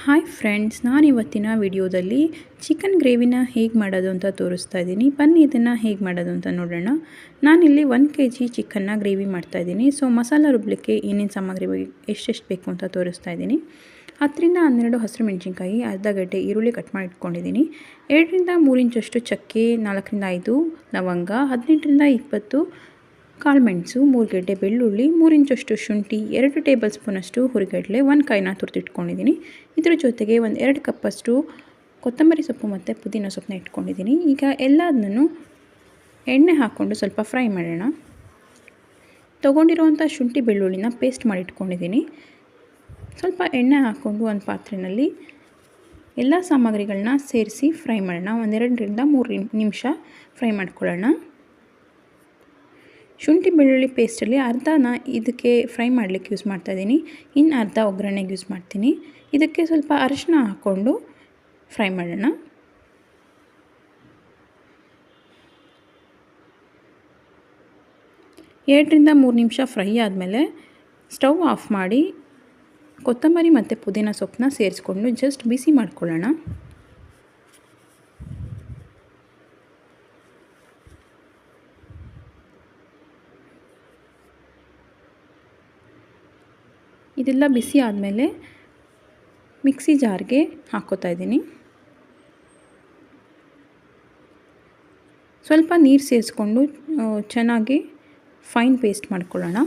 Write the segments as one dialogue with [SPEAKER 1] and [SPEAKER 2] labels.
[SPEAKER 1] Hi friends, ನಾನು ಇವತ್ತಿನ ವಿಡಿಯೋದಲ್ಲಿ ಚಿಕನ್ ಗ್ರೇವಿನ ಹೇಗೆ ಮಾಡೋದು ಅಂತ ತೋರಿಸ್ತಾ ಇದ್ದೀನಿ. ಬನ್ನಿ ಇದನ್ನು ಹೇಗೆ ಮಾಡೋದು ಅಂತ ನೋಡೋಣ. ನಾನಿಲ್ಲಿ 1 kg ಚಿಕನ್ನ ಗ್ರೇವಿ ಮಾಡ್ತಾಯಿದ್ದೀನಿ. ಸೊ ಮಸಾಲ ರುಬ್ಬಲಿಕ್ಕೆ ಏನೇನು ಸಾಮಗ್ರಿ ಎಷ್ಟೆಷ್ಟು ಬೇಕು ಅಂತ ತೋರಿಸ್ತಾ ಇದ್ದೀನಿ. 10 ರಿಂದ 12 ಹಸಿರು ಮೆಣಸಿನ್ಕಾಯಿ, ಅರ್ಧ ಗಡ್ಡೆ ಈರುಳ್ಳಿ ಕಟ್ ಮಾಡಿ ಇಟ್ಕೊಂಡಿದ್ದೀನಿ. 2 ರಿಂದ 3 ಇಂಚಷ್ಟು ಚಕ್ಕೆ, 4 ರಿಂದ 5 ಲವಂಗ, 18 ರಿಂದ 20 ಕಾಳು ಮೆಣಸು, 3 ಗೆಡ್ಡೆ ಬೆಳ್ಳುಳ್ಳಿ, 3 ಇಂಚಷ್ಟು ಶುಂಠಿ, 2 ಟೇಬಲ್ ಸ್ಪೂನಷ್ಟು ಹುರಿಗಡಲೆ, 1 ಕಾಯಿನ ತುರಿದಿಟ್ಕೊಂಡಿದ್ದೀನಿ. ಇದರ ಜೊತೆಗೆ 2 ಕಪ್ಪಷ್ಟು ಕೊತ್ತಂಬರಿ ಸೊಪ್ಪು ಮತ್ತು ಪುದೀನ ಸೊಪ್ಪನ್ನ ಇಟ್ಕೊಂಡಿದ್ದೀನಿ. ಈಗ ಎಲ್ಲದನ್ನು ಎಣ್ಣೆ ಹಾಕ್ಕೊಂಡು ಸ್ವಲ್ಪ ಫ್ರೈ ಮಾಡೋಣ. ತೊಗೊಂಡಿರುವಂಥ ಶುಂಠಿ ಬೆಳ್ಳುಳ್ಳಿನ ಪೇಸ್ಟ್ ಮಾಡಿ ಇಟ್ಕೊಂಡಿದ್ದೀನಿ. ಸ್ವಲ್ಪ ಎಣ್ಣೆ ಹಾಕ್ಕೊಂಡು ಒಂದು ಪಾತ್ರೆಯಲ್ಲಿ ಎಲ್ಲ ಸಾಮಗ್ರಿಗಳನ್ನ ಸೇರಿಸಿ ಫ್ರೈ ಮಾಡೋಣ. 2 ರಿಂದ 3 ನಿಮಿಷ ಫ್ರೈ ಮಾಡ್ಕೊಳ್ಳೋಣ. ಶುಂಠಿ ಬೆಳ್ಳುಳ್ಳಿ ಪೇಸ್ಟಲ್ಲಿ ಅರ್ಧನ ಇದಕ್ಕೆ ಫ್ರೈ ಮಾಡಲಿಕ್ಕೆ ಯೂಸ್ ಮಾಡ್ತಾಯಿದ್ದೀನಿ, ಇನ್ನು ಅರ್ಧ ಒಗ್ಗರಣೆಗೆ ಯೂಸ್ ಮಾಡ್ತೀನಿ. ಇದಕ್ಕೆ ಸ್ವಲ್ಪ ಅರಿಶಿನ ಹಾಕ್ಕೊಂಡು ಫ್ರೈ ಮಾಡೋಣ. ಎರಡರಿಂದ 3 ನಿಮಿಷ ಫ್ರೈ ಆದಮೇಲೆ ಸ್ಟವ್ ಆಫ್ ಮಾಡಿ ಕೊತ್ತಂಬರಿ ಮತ್ತು ಪುದೀನ ಸೊಪ್ಪನ್ನ ಸೇರಿಸ್ಕೊಂಡು ಜಸ್ಟ್ ಬಿಸಿ ಮಾಡ್ಕೊಳ್ಳೋಣ. ಇದೆಲ್ಲ ಬಿಸಿ ಆದಮೇಲೆ ಮಿಕ್ಸಿ ಜಾರ್ಗೆ ಹಾಕ್ಕೋತಾ ಇದ್ದೀನಿ. ಸ್ವಲ್ಪ ನೀರು ಸೇರಿಸ್ಕೊಂಡು ಚೆನ್ನಾಗಿ ಫೈನ್ ಪೇಸ್ಟ್ ಮಾಡ್ಕೊಳ್ಳೋಣ.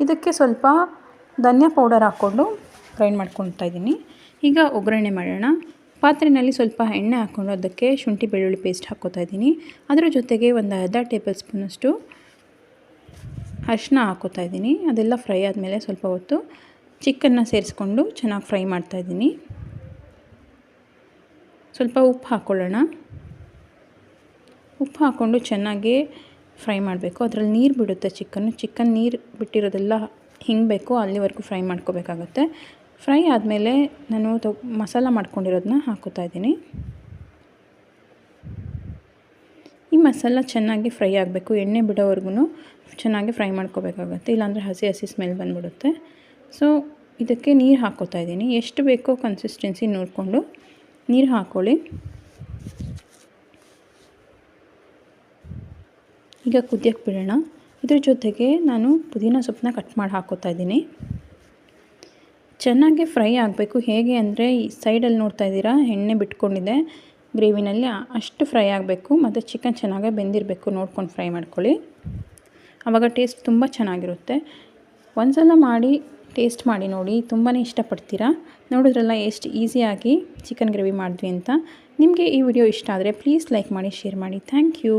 [SPEAKER 1] ಇದಕ್ಕೆ ಸ್ವಲ್ಪ ಧನಿಯಾ ಪೌಡರ್ ಹಾಕ್ಕೊಂಡು ಗ್ರೈಂಡ್ ಮಾಡ್ಕೊಳ್ತಾ ಇದ್ದೀನಿ. ಈಗ ಒಗ್ಗರಣೆ ಮಾಡೋಣ. ಪಾತ್ರೆಯಲ್ಲಿ ಸ್ವಲ್ಪ ಎಣ್ಣೆ ಹಾಕ್ಕೊಂಡು ಅದಕ್ಕೆ ಶುಂಠಿ ಬೆಳ್ಳುಳ್ಳಿ ಪೇಸ್ಟ್ ಹಾಕ್ಕೋತಾ ಇದ್ದೀನಿ. ಅದರ ಜೊತೆಗೆ ಒಂದು ಅರ್ಧ ಟೇಬಲ್ ಸ್ಪೂನಷ್ಟು ಅರಿಶಿನ ಹಾಕ್ಕೋತಾ ಇದ್ದೀನಿ. ಅದೆಲ್ಲ ಫ್ರೈ ಆದಮೇಲೆ ಸ್ವಲ್ಪ ಹೊತ್ತು ಚಿಕನ್ನ ಸೇರಿಸ್ಕೊಂಡು ಚೆನ್ನಾಗಿ ಫ್ರೈ ಮಾಡ್ತಾಯಿದ್ದೀನಿ. ಸ್ವಲ್ಪ ಉಪ್ಪು ಹಾಕ್ಕೊಳ್ಳೋಣ. ಉಪ್ಪು ಹಾಕ್ಕೊಂಡು ಚೆನ್ನಾಗಿ ಫ್ರೈ ಮಾಡಬೇಕು. ಅದರಲ್ಲಿ ನೀರು ಬಿಡುತ್ತೆ ಚಿಕನ್ ನೀರು ಬಿಟ್ಟಿರೋದೆಲ್ಲ ಹಿಂಗಬೇಕು, ಅಲ್ಲಿವರೆಗೂ ಫ್ರೈ ಮಾಡ್ಕೋಬೇಕಾಗತ್ತೆ. ಫ್ರೈ ಆದಮೇಲೆ ನಾನು ಮಸಾಲ ಮಾಡ್ಕೊಂಡಿರೋದನ್ನ ಹಾಕ್ಕೋತಾ ಇದ್ದೀನಿ. ಈ ಮಸಾಲ ಚೆನ್ನಾಗಿ ಫ್ರೈ ಆಗಬೇಕು, ಎಣ್ಣೆ ಬಿಡೋವರೆಗೂ ಚೆನ್ನಾಗಿ ಫ್ರೈ ಮಾಡ್ಕೋಬೇಕಾಗತ್ತೆ, ಇಲ್ಲಾಂದರೆ ಹಸಿ ಸ್ಮೆಲ್ ಬಂದುಬಿಡುತ್ತೆ. ಸೊ ಇದಕ್ಕೆ ನೀರು ಹಾಕ್ಕೋತಾ ಇದ್ದೀನಿ. ಎಷ್ಟು ಬೇಕೋ ಕನ್ಸಿಸ್ಟೆನ್ಸಿ ನೋಡಿಕೊಂಡು ನೀರು ಹಾಕ್ಕೊಳ್ಳಿ. ಈಗ ಕುದಿಯೋಕ್ಕೆ ಬಿಡೋಣ. ಇದ್ರ ಜೊತೆಗೆ ನಾನು ಪುದೀನ ಸೊಪ್ಪನ್ನ ಕಟ್ ಮಾಡಿ ಹಾಕ್ಕೋತಾ ಇದ್ದೀನಿ. ಚೆನ್ನಾಗಿ ಫ್ರೈ ಆಗಬೇಕು. ಹೇಗೆ ಅಂದರೆ ಈ ಸೈಡಲ್ಲಿ ನೋಡ್ತಾ ಇದ್ದೀರಾ, ಎಣ್ಣೆ ಬಿಟ್ಕೊಂಡಿದೆ ಗ್ರೇವಿನಲ್ಲಿ, ಅಷ್ಟು ಫ್ರೈ ಆಗಬೇಕು. ಮತ್ತು ಚಿಕನ್ ಚೆನ್ನಾಗೇ ಬೆಂದಿರಬೇಕು, ನೋಡ್ಕೊಂಡು ಫ್ರೈ ಮಾಡ್ಕೊಳ್ಳಿ. ಆವಾಗ ಟೇಸ್ಟ್ ತುಂಬ ಚೆನ್ನಾಗಿರುತ್ತೆ. ಒಂದ್ಸಲ ಮಾಡಿ ಟೇಸ್ಟ್ ಮಾಡಿ ನೋಡಿ, ತುಂಬಾ ಇಷ್ಟಪಡ್ತೀರಾ. ನೋಡಿದ್ರಲ್ಲ ಎಷ್ಟು ಈಸಿಯಾಗಿ ಚಿಕನ್ ಗ್ರೇವಿ ಮಾಡಿದ್ವಿ ಅಂತ. ನಿಮಗೆ ಈ ವಿಡಿಯೋ ಇಷ್ಟ ಆದರೆ ಪ್ಲೀಸ್ ಲೈಕ್ ಮಾಡಿ, ಶೇರ್ ಮಾಡಿ. Thank you.